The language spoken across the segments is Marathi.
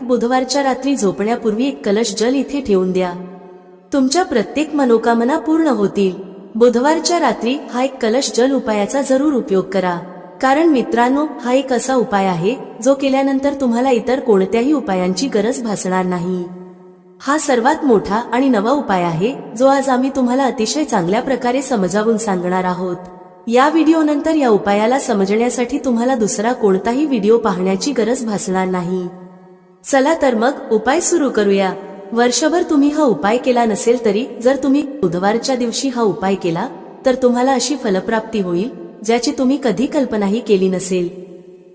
बुधवारच्या रात्री झोपण्यापूर्वी एक कलश जल इथे ठेवून द्या. तुमच्या प्रत्येक मनोकामना पूर्ण होतील. बुधवारच्या रात्री हा एक कलश जल उपायाचा जरूर उपयोग करा. कारण मित्रांनो, हा एक असा उपाय आहे जो केल्यानंतर तुम्हाला इतर कोणत्याही उपायांची गरज भासणार नाही. हा सर्वात मोठा आणि नवा उपाय आहे जो आज आम्ही तुम्हाला अतिशय चांगल्या प्रकारे समजावून सांगणार आहोत. या व्हिडिओनंतर या उपायाला समजण्यासाठी तुम्हाला दुसरा कोणताही व्हिडिओ पाहण्याची गरज भासणार नाही. चला तर मग उपाय सुरू करूया. वर्षभर तुम्ही हा उपाय केला नसेल तरी जर तुम्ही बुधवारच्या दिवशी हा उपाय केला तर तुम्हाला अशी फलप्राप्ती होईल ज्याची तुम्ही कधी कल्पनाही केली नसेल.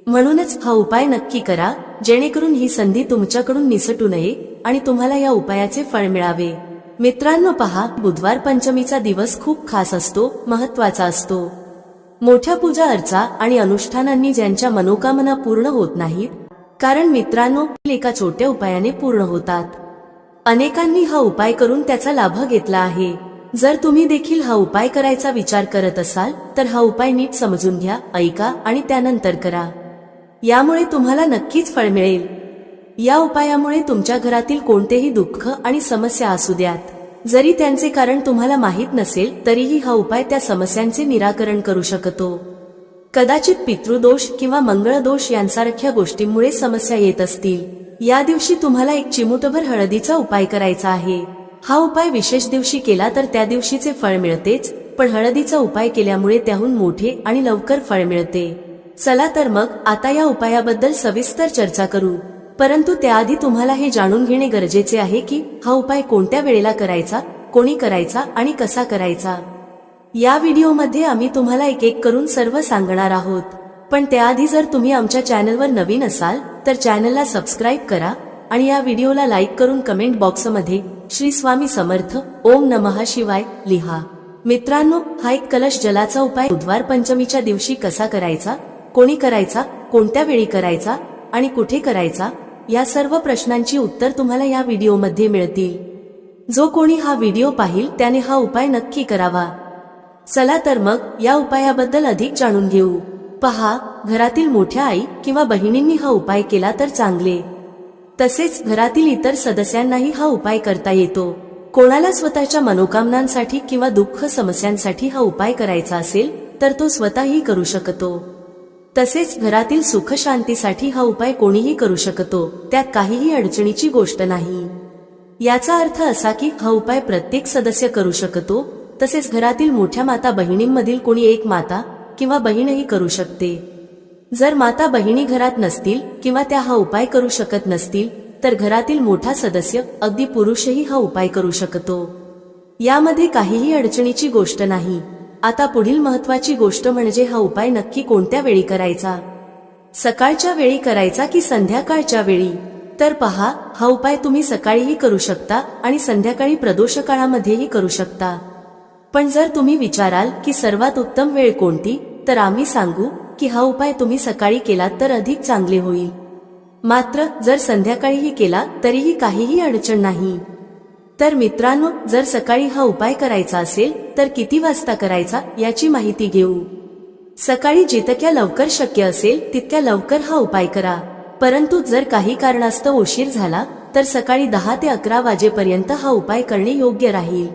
म्हणूनच हा उपाय नक्की करा, जेणेकरून ही संधी तुमच्याकडून निसटू नये आणि तुम्हाला या उपायाचे फळ मिळावे. मित्रांनो पहा, बुधवार पंचमीचा दिवस खूप खास असतो, महत्वाचा असतो. मोठ्या पूजा अर्चा आणि अनुष्ठानांनी ज्यांच्या मनोकामना पूर्ण होत नाहीत, कारण मित्रांनो एका छोट्या उपायाने पूर्ण होतात. अनेकांनी हा उपाय करून त्याचा लाभ घेतला आहे. जर तुम्ही देखील हा उपाय करायचा विचार करत असाल तर हा उपाय नीट समजून घ्या, ऐका आणि त्यानंतर करा. यामुळे तुम्हाला नक्कीच फळ मिळेल. या उपायामुळे तुमच्या घरातील कोणतेही दुःख आणि समस्या असू द्यात, जरी त्यांचे कारण तुम्हाला माहीत नसेल तरीही हा उपाय त्या समस्यांचे निराकरण करू शकतो. कदाचित पितृदोष किंवा मंगळदोष यांसारख्या गोष्टींमुळे समस्या येत असतील. या दिवशी तुम्हाला एक चिमूटभर हळदीचा उपाय करायचा आहे. हा उपाय विशेष दिवशी केला तर त्या दिवशीचे फळ मिळतेच, पण हळदीचा उपाय केल्यामुळे त्याहून मोठे आणि लवकर फळ मिळते. चला तर मग आता या उपायाबद्दल सविस्तर चर्चा करू. परंतु त्याआधी तुम्हाला हे जाणून घेणे गरजेचे आहे की हा उपाय कोणत्या वेळेला करायचा, कोणी करायचा आणि कसा करायचा. या व्हिडिओमध्ये आम्ही तुम्हाला एक एक करून सर्व सांगणार आहोत. पण त्याआधी जर तुम्ही आमच्या चॅनलवर नवीन असाल तर चॅनलला सबस्क्राईब करा आणि या व्हिडिओला लाईक करून कमेंट बॉक्समध्ये श्री स्वामी समर्थ ओम नमः शिवाय लिहा. मित्रांनो, हा एक कलश जलाचा उपाय बुधवार पंचमीच्या दिवशी कसा करायचा, कोणी करायचा, कोणत्या वेळी करायचा आणि कुठे करायचा, या सर्व प्रश्नांची उत्तर तुम्हाला या व्हिडिओमध्ये मिळतील. जो कोणी हा व्हिडिओ पाहिल त्याने हा उपाय नक्की करावा. चला तर मग या उपायाबद्दल अधिक जाणून घेऊ. पहा, घरातील मोठ्या आई किंवा बहिणींनी हा उपाय केला तर चांगले. तसेच घरातील इतर सदस्यांनाही हा उपाय करता येतो. कोणाला स्वतःच्या मनोकामनांसाठी किंवा दुःख समस्यांसाठी हा उपाय करायचा असेल तर तो स्वतःही करू शकतो. तसेच घरातील सुख शांतीसाठी हा उपाय कोणीही करू शकतो, त्यात काहीही अडचणीची गोष्ट नाही. याचा अर्थ असा की हा उपाय प्रत्येक सदस्य करू शकतो. तसेच घरातील मोठ्या माता बहिणींमधील कोणी एक माता किंवा बहीणही करू शकते. जर माता बहिणी घरात नसतील किंवा त्या हा उपाय करू शकत नसतील तर घरातील मोठा सदस्य, अगदी पुरुषही हा उपाय करू शकतो. यामध्ये काहीही अडचणीची गोष्ट नाही. आता पुढील महत्वाची गोष्ट म्हणजे हा उपाय नक्की कोणत्या वेळी करायचा. सकाळच्या वेळी करायचा की संध्याकाळच्या वेळी. तर पहा, हा उपाय तुम्ही सकाळीही करू शकता आणि संध्याकाळी प्रदोषकाळामध्येही करू शकता. पण जर तुम्ही विचाराल की सर्वात उत्तम वेळ कोणती, तर आम्ही सांगू की हा उपाय तुम्ही सकाळी केलात तर अधिक चांगले होईल. मात्र जर संध्याकाळीही केला तरीही काहीही अडचण नाही. तर मित्रांनो, जर सकाळी हा उपाय करायचा असेल तर किती वाजता करायचा याची माहिती घेऊ. सकाळी जितक्या लवकर शक्य असेल तितक्या लवकर हा उपाय करा. परंतु जर काही कारणास्तव उशीर झाला तर सकाळी 10 ते 11 वाजेपर्यंत हा उपाय करणे योग्य राहील.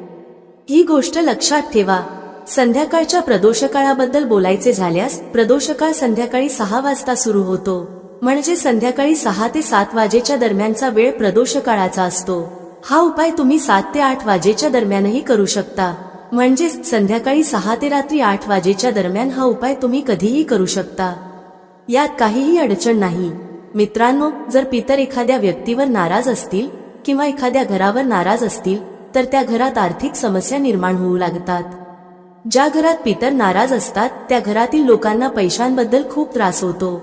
ही गोष्ट लक्षात ठेवा. संध्याकाळच्या प्रदोषकाळाबद्दल बोलायचे झाल्यास प्रदोषकाळ संध्याकाळी 6 वाजता सुरू होतो. म्हणजे संध्याकाळी 6 ते 7 वाजेच्या दरम्यानचा वेळ प्रदोषकाळाचा असतो. हा उपाय तुम्ही 7 ते 8 वाजेच्या दरम्यानही करू शकता. म्हणजे संध्याकाळी 6 ते रात्री 8 वाजेच्या दरम्यान हा उपाय तुम्ही कधीही करू शकता. यात काहीही अडचण नाही. मित्रांनो, जर पितर एखाद्या व्यक्तीवर नाराज असतील किंवा एखाद्या घरावर नाराज असतील तर त्या घरात आर्थिक समस्या निर्माण होऊ लागतात. ज्या घरात पितर नाराज असतात त्या घरातील लोकांना पैशांबद्दल खूप त्रास होतो.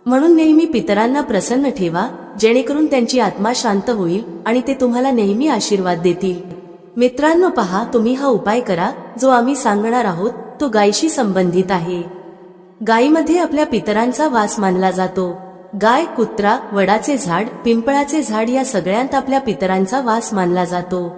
म्हणून नेहमी पितरांना प्रसन्न ठेवा, जेणेकरून त्यांची आत्मा शांत होईल आणि ते तुम्हाला नेहमी आशीर्वाद देतील. मित्रांनो पहा, तुम्ही हा उपाय करा. जो आम्ही सांगणार आहोत तो गायीशी संबंधित आहे. गायीमध्ये आपल्या पितरांचा वास मानला जातो. गाय, कुत्रा, वडाचे झाड, पिंपळाचे झाड या सगळ्यांत आपल्या पितरांचा वास मानला जातो.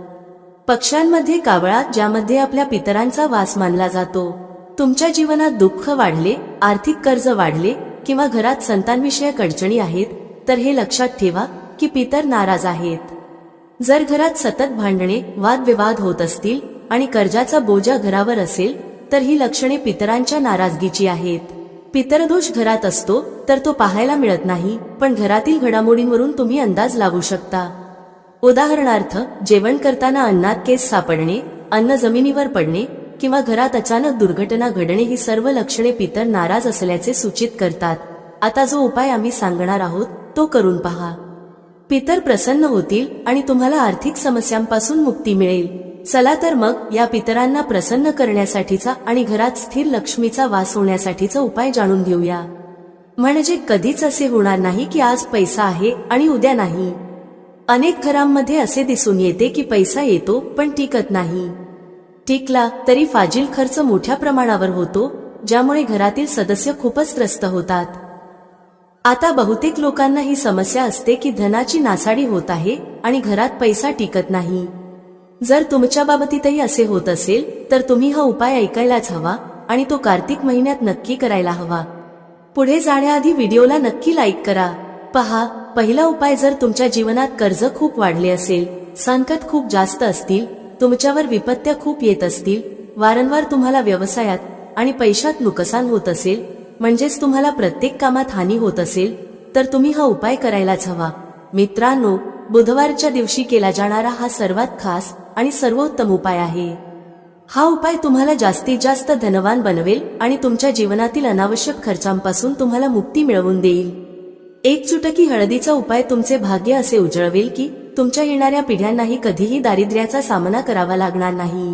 पक्ष्यांमध्ये कावळा, ज्यामध्ये आपल्या पितरांचा वास मानला जातो. तुमच्या जीवनात दुःख वाढले, आर्थिक कर्ज वाढले किंवा घरात संतानविषयक अडचणी आहेत तर हे लक्षात ठेवा की पितर नाराज आहेत. जर घरात सतत भांडणे वादविवाद होत असतील आणि कर्जाचा बोजा घरावर असेल तर ही लक्षणे पितरांच्या नाराजगीची आहेत. पितरदोष घरात असतो तर तो पाहायला मिळत नाही, पण घरातील घडामोडींवरून तुम्ही अंदाज लावू शकता. उदाहरणार्थ, जेवण करताना अन्नात केस सापडणे, अन्न जमिनीवर पडणे किंवा घरात अचानक दुर्घटना घडणे ही सर्व लक्षणे पितर नाराज असल्याचे सूचित करतात. आता जो उपाय आम्ही सांगणार आहोत तो करून पहा. पितर प्रसन्न होतील आणि तुम्हाला आर्थिक समस्यांपासून मुक्ती मिळेल. चला तर मग या पितरांना प्रसन्न करण्यासाठीचा आणि घरात स्थिर लक्ष्मीचा वास होण्यासाठीचा उपाय जाणून घेऊया. म्हणजे कधीच असे होणार नाही की आज पैसा आहे आणि उद्या नाही. अनेक घरांमध्ये असे दिसून येते की पैसा येतो पण टिकत नाही. टिकला तरी फाजील खर्च मोठ्या प्रमाणावर होतो, ज्यामुळे घरातील सदस्य खूपच त्रस्त होतात. आता बहुतेक लोकांना ही समस्या असते की धनाची नासाडी होत आहे आणि घरात पैसा टिकत नाही. जर तुमच्या बाबतीतही असे होत असेल तर तुम्ही हा उपाय ऐकायलाच हवा आणि तो कार्तिक महिन्यात नक्की करायला हवा. पुढे जाण्याआधी व्हिडिओला नक्की लाईक करा. पहा, पहिला उपाय, जर तुमच्या जीवनात कर्ज खूप वाढले असेल, संकट खूप जास्त असतील, तुमच्यावर विपत्त्या खूप येत असतील, वारंवार तुम्हाला व्यवसायात आणि पैशात नुकसान होत असेल, म्हणजेच तुम्हाला प्रत्येक कामात हानी होत असेल, तर तुम्ही हा उपाय करायलाच हवा. मित्रांनो, बुधवारच्या दिवशी केला जाणारा हा सर्वात खास आणि सर्वोत्तम उपाय आहे. हा उपाय तुम्हाला जास्तीत जास्त धनवान बनवेल आणि तुमच्या जीवनातील अनावश्यक खर्चांपासून तुम्हाला मुक्ती मिळवून देईल. एक चुटकी हळदीचा उपाय तुमचे भाग्य असे उजळवेल की तुमच्या येणाऱ्या पिढ्यांनाही कधीही दारिद्र्याचा सामना करावा लागणार नाही.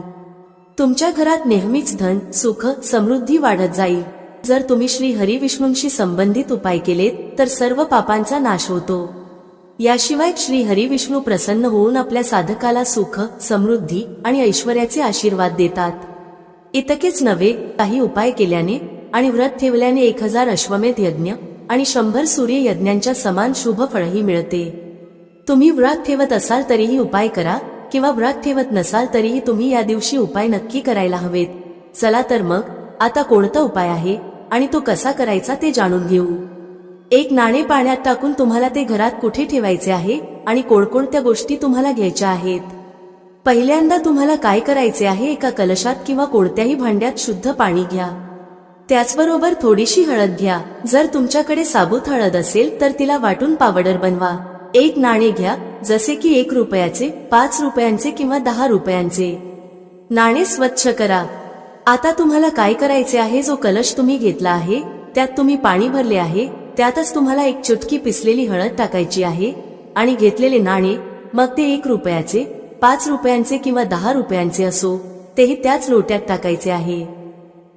तुमच्या घरात नेहमीच धन, सुख, समृद्धी वाढत जाईल. जर तुम्ही श्री हरी विष्णूंशी संबंधित उपाय केलेत तर सर्व पापांचा नाश होतो. याशिवाय श्री हरी विष्णू प्रसन्न होऊन आपल्या साधकाला सुख, समृद्धी आणि ऐश्वर्याचे आशीर्वाद देतात. इतकेच नव्हे, काही उपाय केल्याने आणि व्रत ठेवल्याने 1000 अश्वमेध यज्ञ आणि 100 सूर्य यज्ञांच्या समान शुभ फळही मिळते. तुम्ही व्रत ठेवत असाल तरीही उपाय करा किंवा व्रत ठेवत नसाल तरीही तुम्ही या दिवशी उपाय नक्की करायला हवेत. चला तर मग आता कोणता उपाय आहे आणि तो कसा करायचा ते जाणून घेऊ. एक नाणे पाण्यात टाकून तुम्हाला ते घरात कुठे ठेवायचे आहे आणि कोणकोणत्या गोष्टी तुम्हाला घ्यायच्या आहेत. पहिल्यांदा तुम्हाला काय करायचे आहे, एका कलशात किंवा कोणत्याही भांड्यात शुद्ध पाणी घ्या. त्याचबरोबर थोडीशी हळद घ्या. जर तुमच्याकडे साबूत हळद असेल तर तिला वाटून पावडर बनवा. एक नाणे घ्या, जसे की 1 रुपयाचे, 5 रुपयांचे किंवा 10 रुपयांचे. नाणे स्वच्छ करा. आता तुम्हाला काय करायचे आहे, जो कलश तुम्ही घेतला आहे त्यात तुम्ही पाणी भरले आहे त्यातच तुम्हाला 1 चुटकी पिसलेली हळद टाकायची आहे आणि घेतलेले नाणे, मग ते 1 रुपयाचे, 5 रुपयांचे किंवा 10 रुपयांचे असो, तेही त्याच लोट्यात टाकायचे आहे.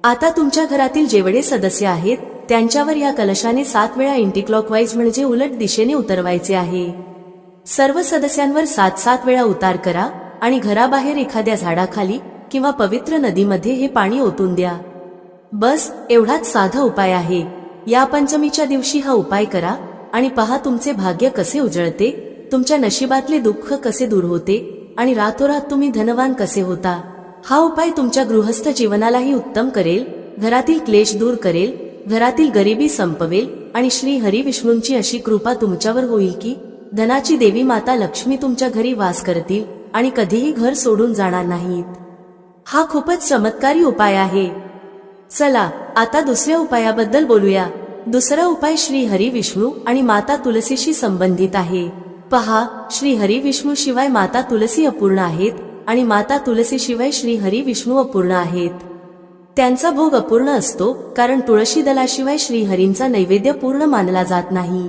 आता तुमच्या घरातील जेवढे सदस्य आहेत त्यांच्यावर या कलशाने 7 वेळा अँटीक्लॉकवाईज म्हणजे उलट दिशेने उतरवायचे आहे. सर्व सदस्यांवर 7-7 वेळा उतार करा आणि घराबाहेर एखाद्या झाडाखाली किंवा पवित्र नदीमध्ये हे पाणी ओतून द्या. बस एवढाच साधा उपाय आहे. या पंचमीच्या दिवशी हा उपाय करा आणि पहा तुमचे भाग्य कसे उजळते, तुमच्या नशिबातले दुःख कसे दूर होते आणि रातोरात तुम्ही धनवान कसे होता. हा उपाय तुमच्या गृहस्थ जीवनालाही उत्तम करेल, घरातील क्लेश दूर करेल, घरातील गरिबी संपवेल आणि श्री हरी विष्णूंची अशी कृपा तुमच्यावर होईल की धनाची देवी माता लक्ष्मी तुमच्या घरी वास करतील आणि कधीही घर सोडून जाणार नाहीत. हा खूपच चमत्कारी उपाय आहे. चला आता दुसऱ्या उपायाबद्दल बोलूया. दुसरा उपाय श्री हरी विष्णू आणि माता तुलसीशी संबंधित आहे. पहा, श्री हरी विष्णू शिवाय माता तुलसी अपूर्ण आहेत आणि माता तुलसी शिवाय श्री हरी विष्णू अपूर्ण आहेत. त्यांचा भोग अपूर्ण असतो कारण तुळशी दलाशिवाय श्रीहरींचा नैवेद्य पूर्ण मानला जात नाही.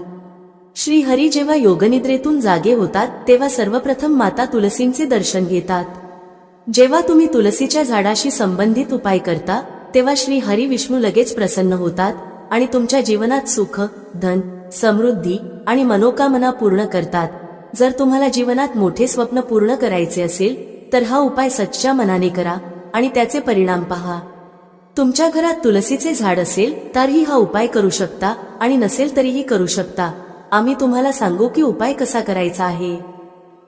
श्रीहरी जेव्हा योगनिद्रेतून जागे होतात तेव्हा सर्वप्रथम माता तुलसींचे दर्शन घेतात. जेव्हा तुम्ही तुलसीच्या झाडाशी संबंधित उपाय करता तेव्हा श्री हरी विष्णू लगेच प्रसन्न होतात आणि तुमच्या जीवनात सुख, धन, समृद्धी आणि मनोकामना पूर्ण करतात. जर तुम्हाला जीवनात मोठे स्वप्न पूर्ण करायचे असेल तर हा उपाय सच्च्या मनाने करा आणि त्याचे परिणाम पहा. तुमच्या घरात तुलसीचे झाड असेल तरीही हा उपाय करू शकता आणि नसेल तरीही करू शकता. आम्ही तुम्हाला सांगू की उपाय कसा करायचा आहे.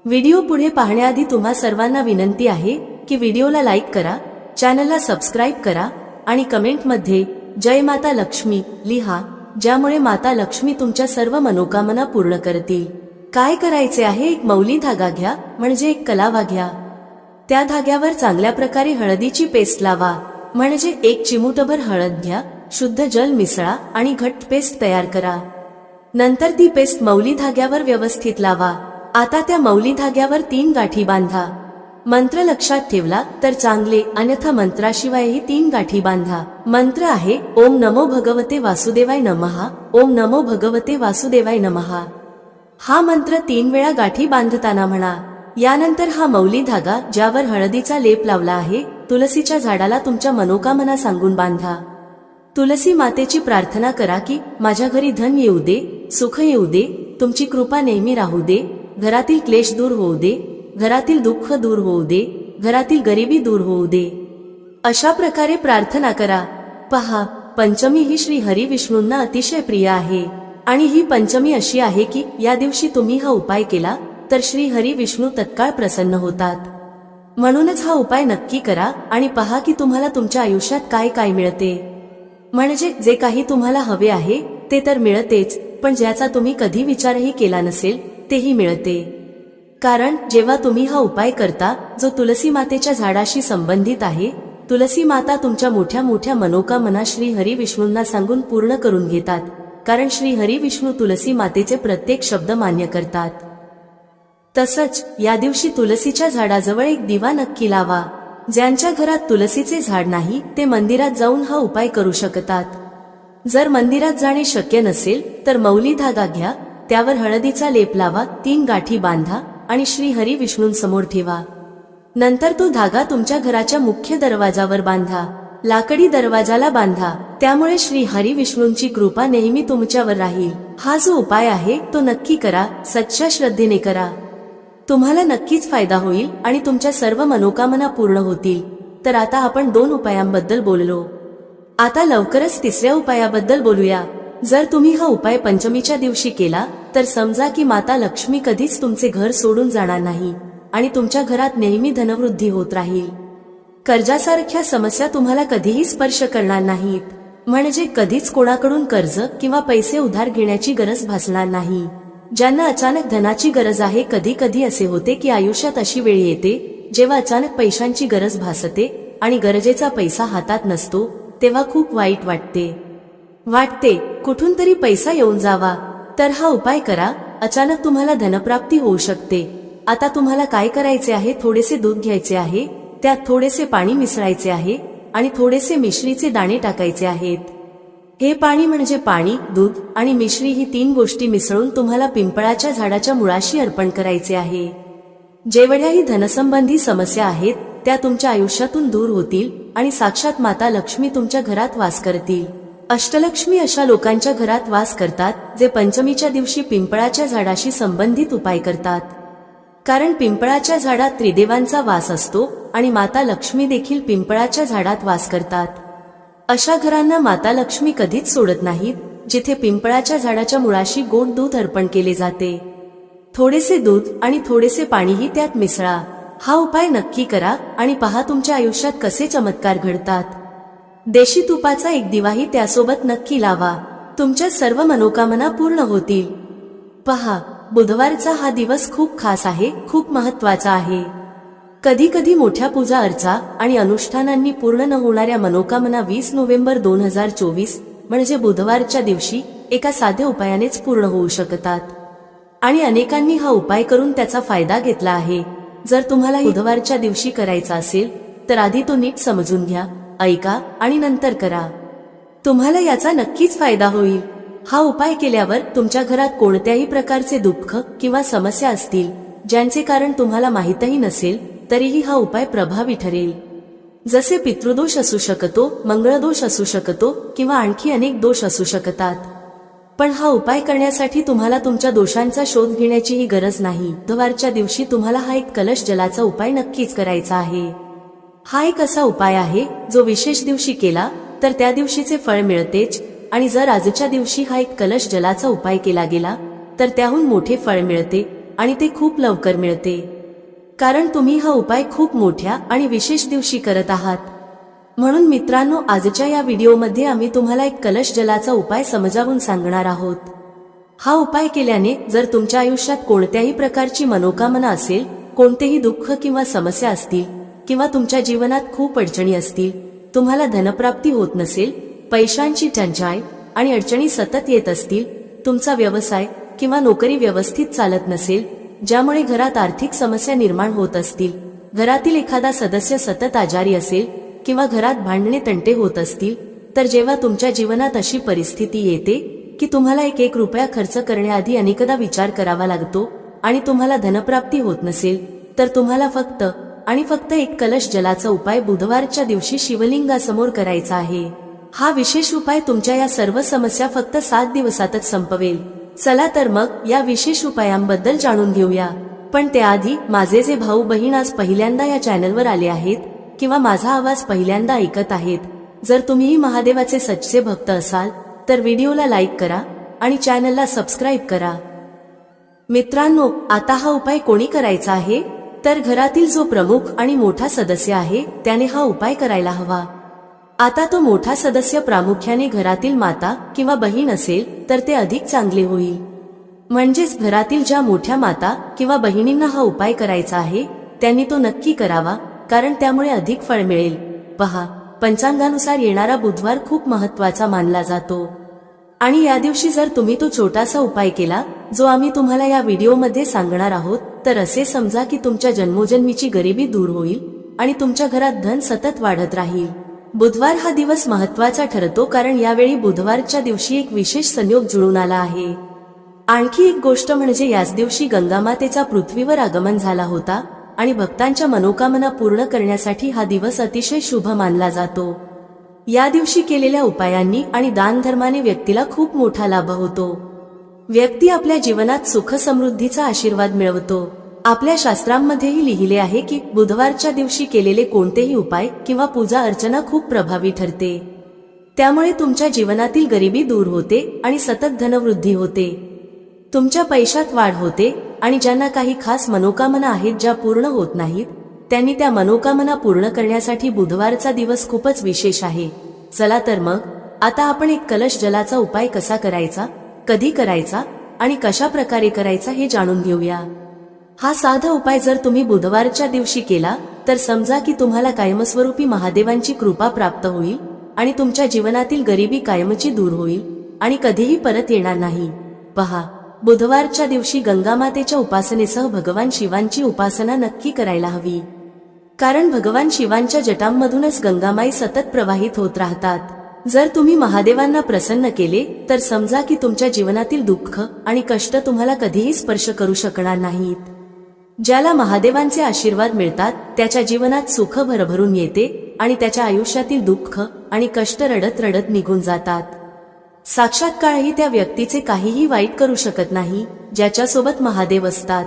व्हिडिओ पुढे पाहण्याआधी तुम्हा सर्वांना विनंती आहे की व्हिडिओला लाईक करा, चॅनलला सबस्क्राईब करा आणि कमेंटमध्ये जय माता लक्ष्मी लिहा, ज्यामुळे माता लक्ष्मी तुमच्या सर्व मनोकामना पूर्ण करतील. काय करायचे आहे, एक मौली धागा घ्या म्हणजे एक कलावा घ्या. त्या धाग्यावर चांगल्या प्रकारे हळदीची पेस्ट लावा. म्हणजे एक चिमूटभर हळद घ्या, शुद्ध जल मिसळा आणि घट्ट पेस्ट तयार करा. नंतर ती पेस्ट मौली धाग्यावर व्यवस्थित लावा. आता त्या मौली धाग्यावर 3 गाठी बांधा. मंत्र लक्षात ठेवला तर चांगले, अन्यथा मंत्राशिवायही 3 गाठी बांधा. मंत्र आहे ओम नमो भगवते वासुदेवाय नमः, ओम नमो भगवते वासुदेवाय नमः. हा मंत्र 3 वेळा गाठी बांधताना म्हणा. यानंतर हा मौली धागा ज्यावर हळदीचा लेप लावला आहे, तुलसीच्या झाडाला तुमच्या मनोकामना सांगून बांधा. तुलसी मातेची प्रार्थना करा की माझ्या घरी धन येऊ दे, सुख येऊ दे, तुमची कृपा नेहमी राहू दे, घरातील क्लेश दूर होऊ दे, घरातील दुःख दूर होऊ दे, घरातील गरिबी दूर होऊ दे. अशा प्रकारे प्रार्थना करा. पहा, पंचमी ही श्री हरी विष्णूंना अतिशय प्रिय आहे आणि ही पंचमी अशी आहे की या दिवशी तुम्ही हा उपाय केला तर श्री हरी विष्णू तत्काळ प्रसन्न होतात. म्हणूनच हा उपाय नक्की करा आणि पहा की तुम्हाला तुमच्या आयुष्यात काय काय मिळते. म्हणजे जे काही तुम्हाला हवे आहे ते तर मिळतेच, पण ज्याचा तुम्ही कधी विचारही केला नसेल तेही मिळते. कारण जेव्हा तुम्ही हा उपाय करता जो तुलसी मातेच्या झाडाशी संबंधित आहे, तुलसी माता तुमच्या मोठ्या मोठ्या मनोकामना श्री हरी विष्णूंना सांगून पूर्ण करून घेतात. कारण श्री हरी विष्णू तुलसी मातेचे प्रत्येक शब्द मान्य करतात. तसंच या दिवशी तुलसीच्या झाडाजवळ एक दिवा नक्की लावा. ज्यांच्या घरात तुलसीचे झाड नाही ते मंदिरात जाऊन हा उपाय करू शकतात. जर मंदिरात जाणे शक्य नसेल तर मौली धागा घ्या, त्यावर हळदीचा लेप लावा, 3 गाठी बांधा आणि श्री हरी विष्णूंसमोर ठेवा. नंतर तो धागा तुमच्या घराच्या मुख्य दरवाजावर बांधा. लाकडी दरवाजाला बांधा. त्यामुळे श्री हरी विष्णूंची कृपा नेहमी तुमच्यावर राहील. हा जो उपाय आहे तो नक्की करा, सच्च्या श्रद्धेने करा. तुम्हाला नक्कीच फायदा होईल आणि तुमच्या सर्व मनोकामना पूर्ण होतील. तर आता आपण 2 उपायांबद्दल बोललो. आता लवकरच 3ऱ्या उपायाबद्दल बोलूया. जर तुम्ही हा उपाय पंचमीच्या दिवशी केला तर समजा की माता लक्ष्मी कधीच तुमचे घर सोडून जाणार नाही आणि तुमच्या घरात नेहमी धनवृद्धी होत राहील. कर्जासारख्या समस्या तुम्हाला कधीही स्पर्श करणार नाहीत. म्हणजे कधीच कोणाकडून कर्ज किंवा पैसे उधार घेण्याची गरज भासणार नाही. ज्यांना अचानक धनाची गरज आहे, कधी कधी असे होते की आयुष्यात अशी वेळ येते जेव्हा अचानक पैशांची गरज भासते आणि गरजेचा पैसा हातात नसतो, तेव्हा खूप वाईट वाटते कुठून तरी पैसा येऊन जावा. तर हा उपाय करा, अचानक तुम्हाला धनप्राप्ती होऊ शकते. आता तुम्हाला काय करायचे आहे, थोडेसे दूध घ्यायचे आहे, त्यात थोडेसे पाणी मिसळायचे आहे आणि थोडेसे मिश्रीचे दाणे टाकायचे आहेत. हे पाणी म्हणजे पाणी, दूध आणि मिश्री ही 3 गोष्टी मिसळून तुम्हाला पिंपळाच्या झाडाच्या मुळाशी अर्पण करायचे आहे. जेवढ्याही धनसंबंधी समस्या आहेत त्या तुमच्या आयुष्यातून दूर होतील आणि साक्षात माता लक्ष्मी तुमच्या घरात वास करतील. अष्टलक्ष्मी अशा लोकांच्या घरात वास करतात जे पंचमीच्या दिवशी पिंपळाच्या झाडाशी संबंधित उपाय करतात. कारण पिंपळाच्या झाडात त्रिदेवांचा वास असतो आणि माता लक्ष्मी देखील पिंपळाच्या झाडात वास करतात. अशा घरांना माता लक्ष्मी कधीच सोडत नाहीत जिथे पिंपळाच्या झाडाच्या मुळाशी गोड दूध अर्पण केले जाते. थोडेसे दूध आणि थोडेसे पाणीही त्यात मिसळा. हा उपाय नक्की करा आणि पहा तुमच्या आयुष्यात कसे चमत्कार घडतात. देशी तुपाचा एक दिवाही त्यासोबत नक्की लावा. तुमच्या सर्व मनोकामना पूर्ण होतील. पहा, बुधवारचा हा दिवस खूप खास आहे, खूप महत्वाचा आहे. कधी कधी मोठ्या पूजा अर्चा आणि अनुष्ठानांनी पूर्ण न होणाऱ्या मनोकामना 20 नोव्हेंबर 2024 म्हणजे बुधवारच्या दिवशी एका साध्या उपायानेच पूर्ण होऊ शकतात. आणि अनेकांनी हा उपाय करून त्याचा फायदा घेतला आहे. जर तुम्हाला बुधवारच्या दिवशी करायचा असेल तर आधी तो नीट समजून घ्या, ऐका आणि नंतर करा. तुम्हाला याचा नक्कीच फायदा होईल. हा उपाय केल्यावर तुमच्या घरात कोणत्याही प्रकारचे दुःख किंवा समस्या असतील ज्यांचे कारण तुम्हाला माहीतही नसेल तरीही हा उपाय प्रभावी ठरेल. जसे पितृदोष असू शकतो, मंगळदोष असू शकतो किंवा आणखी अनेक दोष असू शकतात. पण हा उपाय करण्यासाठी तुम्हाला तुमच्या दोषांचा शोध घेण्याचीही गरज नाही. बुधवारच्या दिवशी तुम्हाला हा एक कलश जलाचा उपाय नक्कीच करायचा आहे. हा एक असा उपाय आहे जो विशेष दिवशी केला तर त्या दिवशीचे फळ मिळतेच, आणि जर आजच्या दिवशी हा एक कलश जलाचा उपाय केला गेला तर त्याहून मोठे फळ मिळते आणि ते खूप लवकर मिळते. कारण तुम्ही हा उपाय खूप मोठ्या आणि विशेष दिवशी करत आहात. म्हणून मित्रांनो, आजच्या या व्हिडिओमध्ये आम्ही तुम्हाला एक कलश जलाचा उपाय समजावून सांगणार आहोत. हा उपाय केल्याने जर तुमच्या आयुष्यात कोणत्याही प्रकारची मनोकामना असेल, कोणतेही दुःख किंवा समस्या असतील किंवा तुमच्या जीवनात खूप अडचणी असतील, तुम्हाला धनप्राप्ती होत नसेल, पैशांची टंचाई आणि अडचणी सतत येत असतील, तुमचा व्यवसाय किंवा नोकरी व्यवस्थित चालत नसेल, ज्यामुळे घरात आर्थिक समस्या निर्माण होत असतील, घरातील एखादा सदस्य सतत आजारी असेल किंवा घरात भांडणे तंटे होत असतील, तर जेव्हा तुमच्या जीवनात अशी परिस्थिती येते की तुम्हाला एक रुपया खर्च करण्याआधी अनेकदा विचार करावा लागतो आणि तुम्हाला धनप्राप्ती होत नसेल, तर तुम्हाला फक्त आणि फक्त एक कलश जलाचा उपाय बुधवारच्या दिवशी शिवलिंगासमोर करायचा आहे. हा विशेष उपाय तुमच्या या सर्व समस्या फक्त 7 दिवसातच संपवेल. चला तर मग या विशेष उपायांबद्दल जाणून घेऊया. पण त्याआधी माझे जे भाऊ बहीण आज पहिल्यांदा या चॅनलवर आले आहेत किंवा माझा आवाज पहिल्यांदा ऐकत आहेत, जर तुम्हीही महादेवाचे सच्चे भक्त असाल तर व्हिडिओला लाईक करा आणि चॅनलला सबस्क्राईब करा. मित्रांनो, आता हा उपाय कोणी करायचा आहे, तर घरातील जो प्रमुख आणि मोठा सदस्य आहे त्याने हा उपाय करायला हवा. आता तो मोठा सदस्य प्रामुख्याने घरातील माता किंवा बहीण असेल तर ते अधिक चांगले होईल. म्हणजेच घरातील ज्या मोठ्या माता किंवा बहिणींना हा उपाय करायचा आहे त्यांनी तो नक्की करावा, कारण त्यामुळे अधिक फळ मिळेल. पहा, पंचांगानुसार येणारा बुधवार खूप महत्त्वाचा मानला जातो आणि या दिवशी जर तुम्ही तो छोटासा उपाय केला जो आम्ही तुम्हाला या व्हिडिओमध्ये सांगणार आहोत, तर असे समजा की तुमच्या जन्मोजन्मीची गरिबी दूर होईल आणि तुमच्या घरात धन सतत वाढत राहील. बुधवार हा दिवस महत्त्वाचा ठरतो कारण यावेळी बुधवारच्या दिवशी एक विशेष संयोग जुळून आला आहे. आणखी एक गोष्ट म्हणजे याच दिवशी गंगामातेचा पृथ्वीवर आगमन झाला होता आणि भक्तांच्या मनोकामना पूर्ण करण्यासाठी हा दिवस अतिशय शुभ मानला जातो. या दिवशी केलेल्या उपायांनी आणि दानधर्माने व्यक्तीला खूप मोठा लाभ होतो. व्यक्ती आपल्या जीवनात सुख समृद्धीचा आशीर्वाद मिळवतो. आपल्या शास्त्रांमध्येही लिहिले आहे की बुधवारच्या दिवशी केलेले कोणतेही उपाय किंवा पूजा अर्चना खूप प्रभावी ठरते. त्यामुळे तुमच्या जीवनातील गरिबी दूर होते आणि सतत धनवृद्धी होते. तुमच्या पैशात वाढ होते आणि ज्यांना काही खास मनोकामना आहेत ज्या पूर्ण होत नाहीत, त्यांनी त्या मनोकामना पूर्ण करण्यासाठी बुधवारचा दिवस खूपच विशेष आहे. चला तर मग आता आपण एक कलश जलाचा उपाय कसा करायचा, कधी करायचा आणि कशा प्रकारे करायचा हे जाणून घेऊया. हा साधा उपाय जर तुम्ही बुधवारच्या दिवशी केला तर समजा की तुम्हाला कायमस्वरूपी महादेवांची कृपा प्राप्त होईल आणि तुमच्या जीवनातील गरिबी कायमची दूर होईल आणि कधीही परत येणार नाही. पहा, बुधवारच्या दिवशी गंगामातेच्या उपासनेसह भगवान शिवांची उपासना नक्की करायला हवी, कारण भगवान शिवांच्या जटांमधूनच गंगामाई सतत प्रवाहित होत राहतात. जर तुम्ही महादेवांना प्रसन्न केले तर समजा की तुमच्या जीवनातील दुःख आणि कष्ट तुम्हाला कधीही स्पर्श करू शकणार नाहीत. ज्याला महादेवांचे आशीर्वाद मिळतात त्याच्या जीवनात सुख भरभरून येते आणि त्याच्या आयुष्यातील दुःख आणि कष्ट रडत रडत निघून जातात. साक्षात काळही त्या व्यक्तीचे काहीही वाईट करू शकत नाही ज्याच्यासोबत महादेव असतात.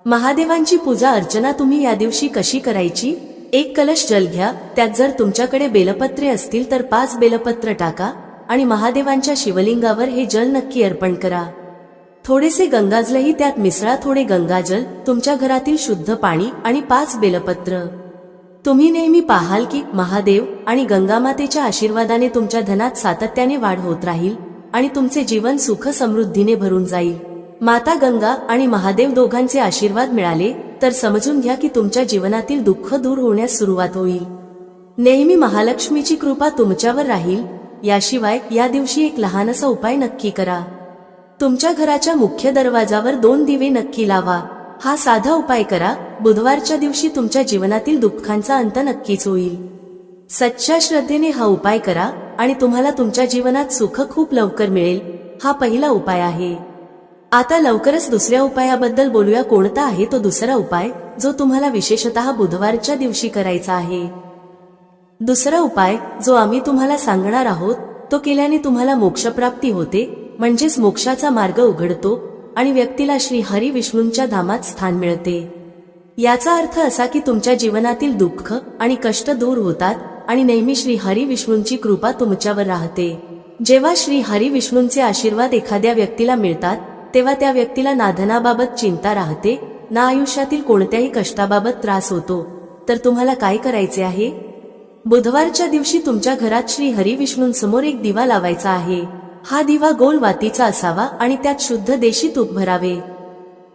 महादेवांची पूजा अर्चना तुम्ही या दिवशी कशी करायची? एक कलश जल घ्या, त्यात जर तुमच्याकडे बेलपत्रे असतील तर 5 बेलपत्र टाका आणि महादेवांच्या शिवलिंगावर हे जल नक्की अर्पण करा. थोडेसे गंगाजलही त्यात मिसळा. थोडे गंगाजल, तुमच्या घरातील शुद्ध पाणी आणि 5 बेलपत्र. तुम्ही नेहमी पाहाल की महादेव आणि गंगामातेच्या आशीर्वादाने तुमच्या धनात सातत्याने वाढ होत राहील आणि तुमचे जीवन सुख समृद्धीने भरून जाईल. माता गंगा आणि महादेव दोघांचे आशीर्वाद मिळाले तर समजून घ्या की तुमच्या जीवनातील दुःख दूर होण्यास सुरुवात होईल. नेहमी महालक्ष्मीची कृपा तुमच्यावर राहील. याशिवाय या दिवशी एक लहानसा उपाय नक्की करा. तुमच्या घराच्या मुख्य दरवाजावर 2 दिवे नक्की लावा. हा साधा उपाय करा. बुधवारच्या दिवशी तुमच्या जीवनातील दुःखांचा अंत नक्कीच होईल. सच्च्या श्रद्धेने हा उपाय करा आणि तुम्हाला तुमच्या जीवनात सुख खूप लवकर मिळेल. हा पहिला उपाय आहे. आता लवकरच दुसऱ्या उपायाबद्दल बोलूया. कोणता आहे तो दुसरा उपाय जो तुम्हाला विशेषतः बुधवारच्या दिवशी करायचा आहे? दुसरा उपाय जो आम्ही तुम्हाला सांगणार आहोत तो केल्याने तुम्हाला मोक्षप्राप्ती होते, म्हणजेच मोक्षाचा मार्ग उघडतो आणि व्यक्तीला श्री हरी विष्णूंच्या धामात स्थान मिळते. याचा अर्थ असा की तुमच्या जीवनातील दुःख आणि कष्ट दूर होतात आणि नेहमी श्री हरी विष्णूंची कृपा तुमच्यावर राहते. जेव्हा श्री हरी विष्णूंचे आशीर्वाद एखाद्या व्यक्तीला मिळतात तेव्हा त्या व्यक्तीला ना धनाबाबत चिंता राहते, ना आयुष्यातील कोणत्याही कष्टाबाबत त्रास होतो. तर तुम्हाला काय करायचे आहे? बुधवारच्या दिवशी तुमच्या घरात श्री हरी विष्णूंसमोर एक दिवा लावायचा आहे. हा दिवा गोल वातीचा असावा आणि त्यात शुद्ध देशी तूप भरावे.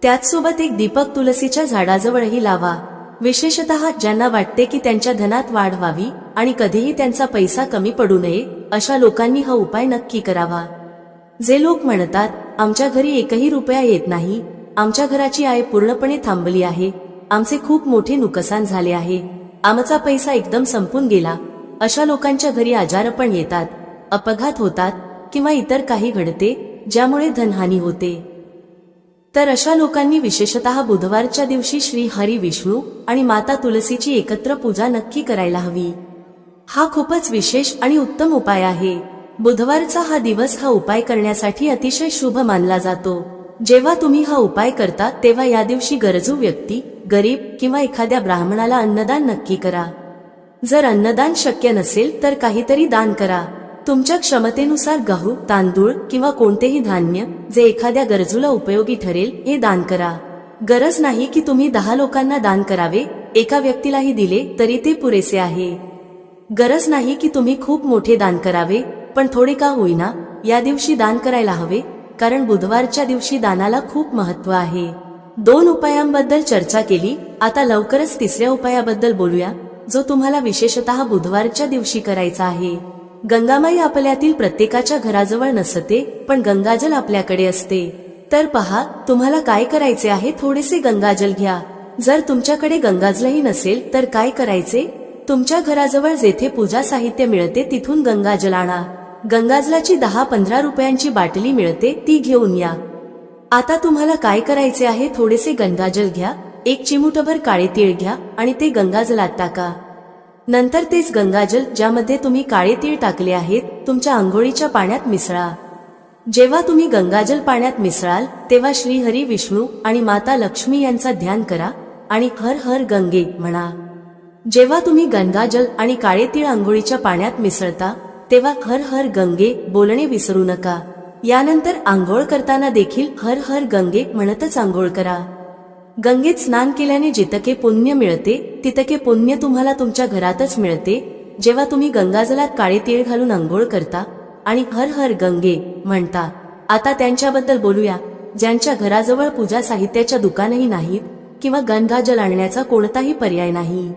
त्याचसोबत एक दीपक तुलसीच्या झाडाजवळही लावा. विशेषतः ज्यांना वाटते की त्यांच्या धनात वाढ व्हावी आणि कधीही त्यांचा पैसा कमी पडू नये अशा लोकांनी हा उपाय नक्की करावा. जे लोक म्हणतात, आमच्या घरी एकही रुपया येत नाही, आमच्या घराची आय पूर्णपणे थांबली आहे, आमचे खूप मोठे नुकसान झाले आहे, आमचा पैसा एकदम संपून गेला, अशा लोकांच्या घरी आजार पण येतात, अपघात होतात किंवा इतर काही घडते ज्यामुळे धनहानी होते. तर अशा लोकांनी विशेषतः बुधवारच्या दिवशी श्री हरी विष्णू आणि माता तुलसीची एकत्र पूजा नक्की करायला हवी. हा खूपच विशेष आणि उत्तम उपाय आहे. बुधवारचा हा दिवस हा उपाय करण्यासाठी अतिशय शुभ मानला जातो. जेव्हा तुम्ही हा उपाय करता तेव्हा या दिवशी गरजू व्यक्ती, गरीब किंवा एखाद्या ब्राह्मणाला अन्नदान नक्की करा. जर अन्नदान शक्य नसेल तर काहीतरी दान करा. तुमच्या क्षमतेनुसार गहू, तांदूळ किंवा कोणतेही धान्य जे एखाद्या गरजूला उपयोगी ठरेल हे दान करा. गरज नाही की तुम्ही 10 लोकांना दान करावे, एका व्यक्तीलाही दिले तरी ते पुरेसे आहे. गरज नाही की तुम्ही खूप मोठे दान करावे, पण थोडे का होईना या दिवशी दान करायला हवे, कारण बुधवारच्या दिवशी दानाला खूप महत्त्व आहे. 2 उपायांबद्दल चर्चा केली, आता लवकरच तिसऱ्या उपायाबद्दल बोलूया, जो तुम्हाला विशेषतः बुधवारच्या दिवशी करायचा आहे. गंगामाई आपल्यातील प्रत्येकाच्या घराजवळ नसते, पण गंगाजल आपल्याकडे असते. तर पहा, तुम्हाला काय करायचे आहे, थोडेसे गंगाजल घ्या. जर तुमच्याकडे गंगाजलही नसेल तर काय करायचे, तुमच्या घराजवळ जेथे पूजा साहित्य मिळते तिथून गंगाजल आणा. गंगाजलाची 10-15 रुपयांची बाटली मिळते, ती घेऊन या. आता तुम्हाला काय करायचे आहे, थोडेसे गंगाजल घ्या, 1 चिमूटभर काळे तीळ घ्या आणि ते गंगाजलात टाका. नंतर तेच गंगाजल ज्यामध्ये तुम्ही काळे तीळ टाकले आहेत तुमच्या आंघोळीच्या पाण्यात मिसळा. जेव्हा तुम्ही गंगाजल पाण्यात मिसळाल तेव्हा श्री हरी विष्णू आणि माता लक्ष्मी यांचा ध्यान करा आणि हर हर गंगे म्हणा. जेव्हा तुम्ही गंगाजल आणि काळे तीळ आंघोळीच्या पाण्यात मिसळता तेव्हा हर हर गंगे बोलणे विसरू नका. यानंतर आंघोळ करताना देखील हर हर गंगे म्हणतच आंघोळ करा. गंगेत स्नान केल्याने जितके पुण्य मिळते तितके पुण्य तुम्हाला तुमच्या घरातच मिळते. जेव्हा तुम्ही गंगाजलात काळे तीळ घालून आंघोळ करता आणि हर हर गंगे म्हणता. आता त्यांच्याबद्दल बोलूया ज्यांच्या घराजवळ पूजा साहित्याच्या दुकानही नाहीत किंवा गंगाजल आणण्याचा कोणताही पर्याय नाही.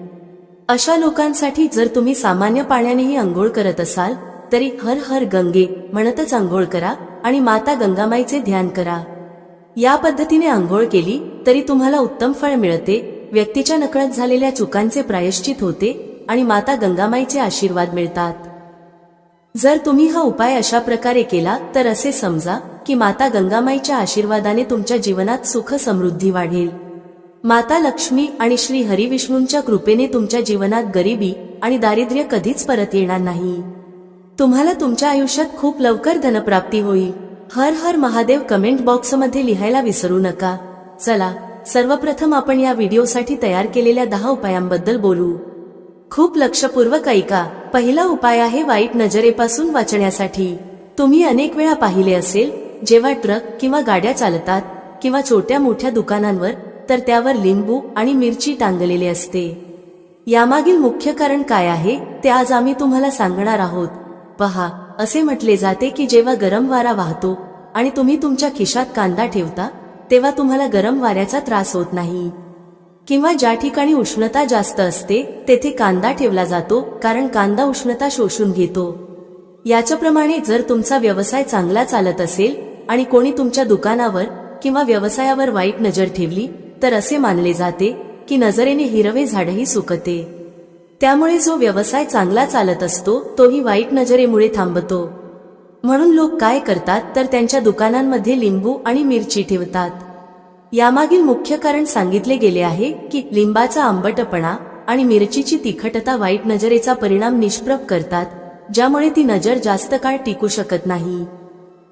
अशा लोकांसाठी जर तुम्ही सामान्य पाण्यानेही आंघोळ करत असाल तरी हर हर गंगे म्हणतच आंघोळ करा आणि माता गंगामाईचे ध्यान करा. या पद्धतीने आंघोळ केली तरी तुम्हाला उत्तम फळ मिळते, व्यक्तीच्या नकळत झालेल्या चुकांचे प्रायश्चित होते आणि माता गंगामाईचे आशीर्वाद मिळतात. जर तुम्ही हा उपाय अशा प्रकारे केला तर असे समजा की माता गंगामाईच्या आशीर्वादाने तुमच्या जीवनात सुख समृद्धी वाढेल. माता लक्ष्मी आणि श्री हरिविष्णूंच्या कृपेने तुमच्या जीवनात गरिबी आणि दारिद्र्य कधीच परत येणार नाही. तुम्हाला तुमच्या आयुष्यात खूप लवकर धनप्राप्ती होईल. हर हर महादेव कमेंट बॉक्समध्ये लिहायला विसरू नका. चला, सर्वप्रथम आपण या व्हिडिओसाठी तयार केलेल्या 10 उपायांबद्दल बोलू. खूप लक्षपूर्वक ऐका. पहिला उपाय आहे वाईट नजरेपासून वाचण्यासाठी. तुम्ही अनेक वेळा पाहिले असेल जेव्हा ट्रक किंवा गाड्या चालतात किंवा छोट्या मोठ्या दुकानांवर तर त्यावर लिंबू आणि मिरची टांगलेले असते. यामागील मुख्य कारण काय आहे ते आज आम्ही तुम्हाला सांगणार आहोत. पहा, असे म्हटले जाते की जेव्हा गरम वारा वाहतो आणि तुम्ही तुमच्या खिशात कांदा ठेवता तेव्हा तुम्हाला गरम वाऱ्याचा त्रास होत नाही. किंवा ज्या ठिकाणी उष्णता जास्त असते तेथे कांदा ठेवला जातो कारण कांदा उष्णता शोषून घेतो. याच्याप्रमाणे जर तुमचा व्यवसाय चांगला चालत असेल आणि कोणी तुमच्या दुकानावर किंवा व्यवसायावर वाईट नजर ठेवली तर असे मानले जाते की नजरेने हिरवे झाडही सुकते. त्यामुळे जो व्यवसाय चांगला चालत असतो तोही वाईट नजरेमुळे थांबतो. म्हणून लोक काय करतात तर त्यांच्या दुकानांमध्ये लिंबू आणि मिरची ठेवतात. यामागील मुख्य कारण सांगितले गेले आहे की लिंबाचा आंबटपणा आणि मिरचीची तिखटता वाईट नजरेचा परिणाम निष्प्रभ करतात, ज्यामुळे ती नजर जास्त काळ टिकू शकत नाही.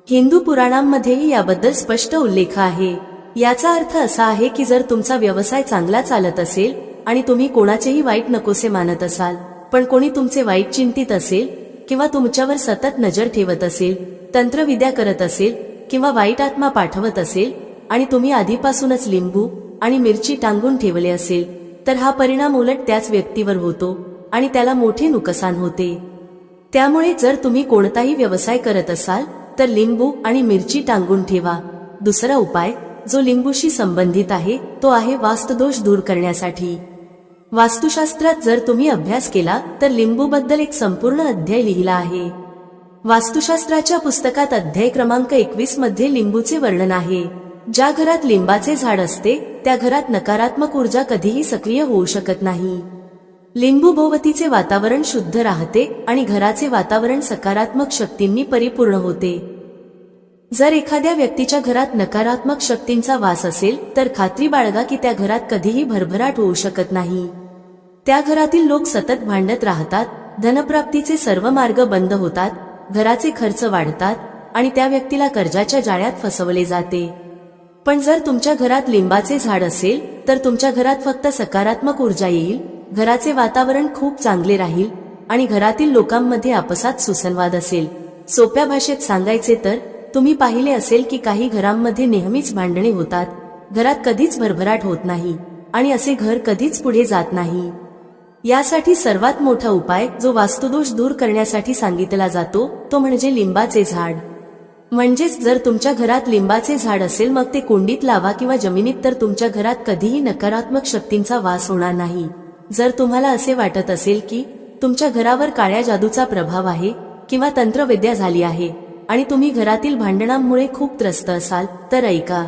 हिंदू पुराणांमध्येही याबद्दल स्पष्ट उल्लेख आहे. याचा अर्थ असा आहे की जर तुमचा व्यवसाय चांगला चालत असेल आणि तुम्ही कोणाचेही वाईट नकोसे मानत असाल, पण कोणी तुमचे वाईट चिंतित असेल किंवा तुमच्यावर सतत नजर ठेवत असेल, तंत्रविद्या करत असेल किंवा वाईट आत्मा पाठवत असेल आणि तुम्ही आधीपासूनच लिंबू आणि मिरची टांगून ठेवले असेल तर हा परिणाम उलट त्याच व्यक्तीवर होतो आणि त्याला मोठे नुकसान होते. त्यामुळे जर तुम्ही कोणताही व्यवसाय करत असाल तर लिंबू आणि मिरची टांगून ठेवा. दुसरा उपाय जो लिंबूशी संबंधित आहे तो आहे वास्तुदोष दूर करण्यासाठी. वास्तुशास्त्रात जर तुम्ही अभ्यास केला तर लिंबूबद्दल एक संपूर्ण अध्याय लिहिला आहे. वास्तुशास्त्राच्या पुस्तकात अध्याय क्रमांक 21 मध्ये लिंबूचे वर्णन आहे. ज्या घरात लिंबाचे झाड असते त्या घरात नकारात्मक ऊर्जा कधीही सक्रिय होऊ शकत नाही. लिंबू भोवतीचे वातावरण शुद्ध राहते आणि घराचे वातावरण सकारात्मक शक्तींनी परिपूर्ण होते. जर एखाद्या व्यक्तीच्या घरात नकारात्मक शक्तींचा वास असेल तर खात्री बाळगा की त्या घरात कधीही भरभराट होऊ शकत नाही. त्या घरातील लोक सतत भांडत राहतात, धनप्राप्तीचे सर्व मार्ग बंद होतात, घराचे खर्च वाढतात आणि त्या व्यक्तीला कर्जाच्या जाळ्यात फसवले जाते. पण जर तुमच्या घरात लिंबाचे झाड असेल तर तुमच्या घरात फक्त सकारात्मक ऊर्जा येईल, घराचे वातावरण खूप चांगले राहील आणि घरातील लोकांमध्ये आपसात सुसंवाद असेल. सोप्या भाषेत सांगायचे तर तुम्ही पाहिले असेल की काही घरांमध्ये नेहमीच भांडणे होतात, घरात कधीच भरभराट होत नाही आणि असे घर कधीच पुढे जात नाही. यासाठी सर्वात मोठा उपाय जो वास्तुदोष दूर करण्यासाठी सांगितला जातो तो म्हणजे लिंबाचे झाड. म्हणजेच जर तुमच्या घरात लिंबाचे झाड असेल मग ते कुंडीत लावा किंवा जमिनीत, तर तुमच्या घरात कधीही नकारात्मक शक्तींचा वास होणार नाही. जर तुम्हाला असे वाटत असेल की तुमच्या घरावर काळ्या जादूचा प्रभाव आहे किंवा तंत्रविद्या झाली आहे आणि तुम्ही घरातील भांडणांमुळे खूप त्रस्त असाल तर ऐका.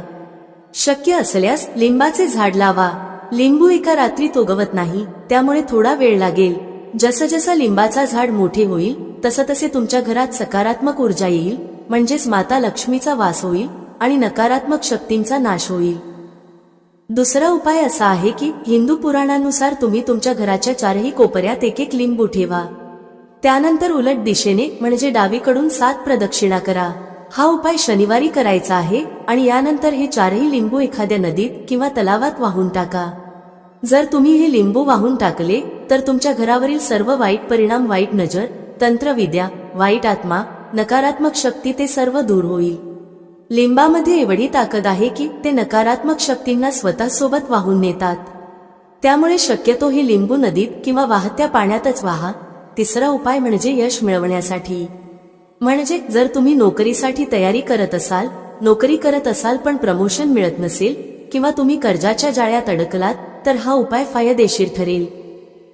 शक्य असल्यास लिंबाचे झाड लावा. लिंबू एका रात्रीत उगवत नाही, त्यामुळे थोडा वेळ लागेल. जसं जसं लिंबाचा झाड मोठे होईल तसं तसे तुमच्या घरात सकारात्मक ऊर्जा येईल, म्हणजेच माता लक्ष्मीचा वास होईल आणि नकारात्मक शक्तींचा नाश होईल. दुसरा उपाय असा आहे की हिंदू पुराणानुसार तुम्ही तुमच्या घराच्या चारही कोपऱ्यात एक एक लिंबू ठेवा. त्यानंतर उलट दिशेने म्हणजे डावीकडून 7 प्रदक्षिणा करा. हा उपाय शनिवारी करायचा आहे आणि यानंतर हे चारही लिंबू एखाद्या नदीत किंवा तलावात वाहून टाका. जर तुम्ही हे लिंबू वाहून टाकले तर तुमच्या घरावरील सर्व वाईट परिणाम, वाईट नजर, तंत्रविद्या, वाईट आत्मा, नकारात्मक शक्ती ते सर्व दूर होईल. लिंबामध्ये एवढी ताकद आहे की ते नकारात्मक शक्तींना स्वतःसोबत वाहून नेतात. त्यामुळे शक्यतो हे लिंबू नदीत किंवा वाहत्या पाण्यातच वाहा. तिसरा उपाय म्हणजे यश मिळवण्यासाठी. म्हणजे जर तुम्ही नोकरीसाठी तयारी करत असाल पण प्रमोशन मिळत नसेल किंवा तुम्ही कर्जाच्या जाळ्यात अडकलात तर हा उपाय फायदेशीर ठरेल.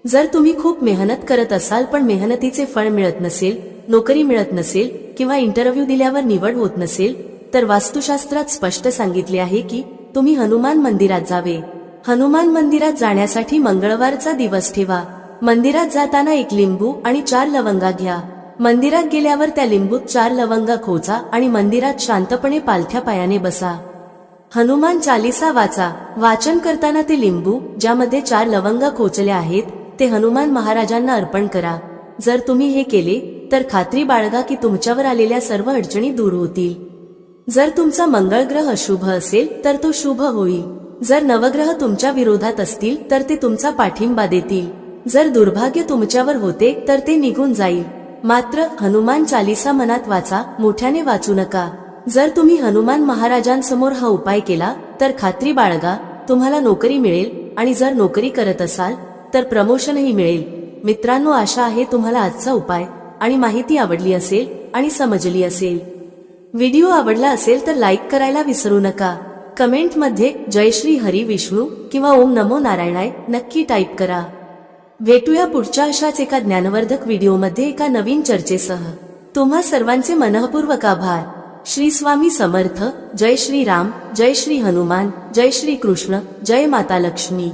जर तुम्ही खूप मेहनत करत असाल पण मेहनतीचे फळ मिळत नसेल, नोकरी मिळत नसेल किंवा इंटरव्ह्यू दिल्यावर निवड होत नसेल तर वास्तुशास्त्रात स्पष्ट सांगितले आहे की तुम्ही हनुमान मंदिरात जावे. हनुमान मंदिरात जाण्यासाठी मंगळवारचा दिवस ठेवा. मंदिरात जाताना 1 लिंबू आणि 4 लवंगा घ्या. मंदिरात गेल्यावर त्या लिंबूत 4 लवंगा खोचा आणि मंदिरात शांतपणे पालथ्या पायाने बसा. हनुमान चालीसा वाचा. वाचन करताना ते लिंबू ज्यामध्ये 4 लवंगा खोचल्या आहेत ते हनुमान महाराजांना अर्पण करा. जर तुम्ही हे केले तर खात्री बाळगा की तुमच्यावर आलेल्या सर्व अडचणी दूर होतील. जर तुमचा मंगळ ग्रह अशुभ असेल तर तो शुभ होईल. जर नवग्रह तुमच्या विरोधात असतील तर ते तुमचा पाठिंबा देतील. जर दुर्भाग्य तुमच्यावर होते तर ते निघून जाईल. मात्र हनुमान चालीसा मनात वाचा, मोठ्याने वाचू नका. जर तुम्ही हनुमान महाराजांसमोर हा उपाय केला तर खात्री बाळगा तुम्हाला नोकरी मिळेल आणि जर नोकरी करत असाल तर प्रमोशनही मिळेल. मित्रांनो, आशा आहे तुम्हाला आजचा उपाय आणि माहिती आवडली असेल आणि समजली असेल. व्हिडिओ आवडला असेल तर लाईक करायला विसरू नका. कमेंटमध्ये जय श्री हरी विष्णू किंवा ओम नमो नारायणाय नक्की टाईप करा. भेटूया पुढच्या अशाच एका ज्ञानवर्धक व्हिडिओमध्ये एका नवीन चर्चेसह. तुम्हा सर्वांचे मनःपूर्वक आभार. श्री स्वामी समर्थ. जय श्री राम, जय श्री हनुमान, जय श्री कृष्ण, जय माता लक्ष्मी.